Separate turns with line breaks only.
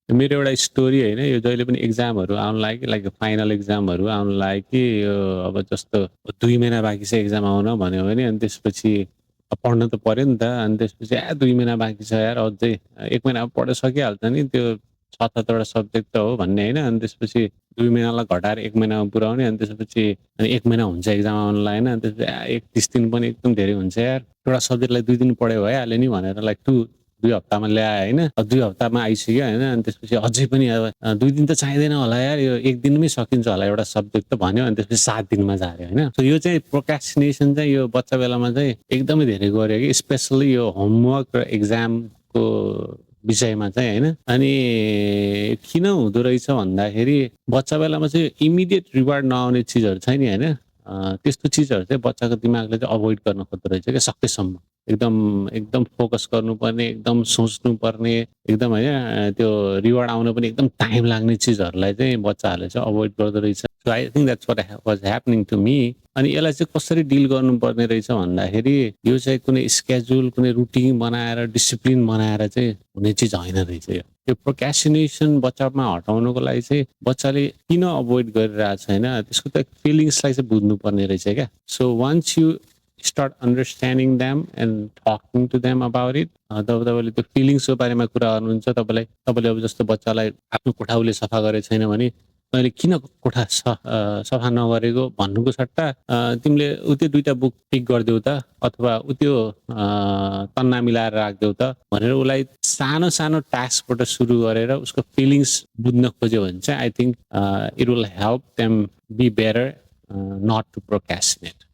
मेरो एउटा स्टोरी होइन, यो जहिले पनि एक्जामहरू आउनु लाग्यो लाइक फाइनल एक्जामहरू आउनु लाग्यो कि यो अब जस्तो 2 महिना बाँकी छ एक्जाम आउन भन्यो भने अनि त्यसपछि पढ्नु त पर्यो नि त। अनि त्यसपछि 2 महिना बाँकी छ यार अझै 1 महिनामा पढ्न सकिहाल्छ नि त्यो 6-7 वटा सब्जेक्ट त हो भन्ने होइन। अनि त्यसपछि 2 महिनालाई घटाएर 1 महिनामा पुर्याउने अनि त्यसपछि 1 महिना हुन्छ एक्जाम आउनलाई होइन। अनि त्यसपछि 30 दिन पनि एकदम धेरै हुन्छ यार। एउटा सब्जेक्टलाई 2 दिन पढ्यो भइहाल्यो नि भनेर लाइक 2 हप्तामा ल्याए होइन। 2 हप्तामा आइसक्यो होइन। अनि त्यसपछि अझै पनि अब 2 दिन त चाहिँदैन होला यार, यो 1 दिनमै सकिन्छ होला एउटा सब्जेक्ट त भन्यो। अनि त्यसपछि 7 दिनमा झार्यो होइन। सो यो चाहिँ प्रोक्रास्टिनेसन चाहिँ यो बच्चा बेलामा चाहिँ एकदमै धेरै गर्यो कि स्पेसली यो होमवर्क र एक्जामको विषयमा चाहिँ होइन। अनि किन हुँदो रहेछ भन्दाखेरि बच्चा बेलामा चाहिँ इमिडिएट रिवार्ड नआउने चिजहरू छ नि होइन, त्यस्तो चिजहरू चाहिँ बच्चाको दिमागले चाहिँ अभोइड गर्न खोज्दो रहेछ क्या सकेसम्म। एकदम एकदम फोकस गर्नुपर्ने, एकदम सोच्नुपर्ने, एकदम होइन त्यो रिवार्ड आउन पनि एकदम टाइम लाग्ने चिजहरूलाई चाहिँ बच्चाहरूले चाहिँ अभोइड गर्दो रहेछ। So I think that's what was happening to me. अनि यसलाई चाहिँ कसरी डिल गर्नुपर्ने रहेछ भन्दाखेरि यो चाहिँ कुनै स्केड्युल, कुनै रुटिन बनाएर, डिसिप्लिन बनाएर चाहिँ हुने चिज होइन रहेछ यो प्रोक्रास्टिनेसन बच्चामा हटाउनुको लागि चाहिँ बच्चाले किन अभोइड गरिरहेछ होइन, त्यसको त फिलिङ्सलाई चाहिँ बुझ्नुपर्ने रहेछ क्या। So once you start understanding them and talking to them about it, तब तपाईँले त्यो फिलिङ्सको बारेमा कुरा गर्नुहुन्छ। तपाईँले अब जस्तो बच्चालाई आफ्नो कोठाउले सफा गरेको छैन भने तैँले किन कोठा सफा नगरेको भन्नुको सट्टा तिमीले त्यो 2टा बुक टिक गरिदेऊ त अथवा त्यो तन्ना मिलाएर राखिदेऊ त भनेर उसलाई सानो सानो टास्कबाट सुरु गरेर उसको फिलिङ्स बुझ्न खोज्यो भने चाहिँ I think it will help them be better not to procrastinate.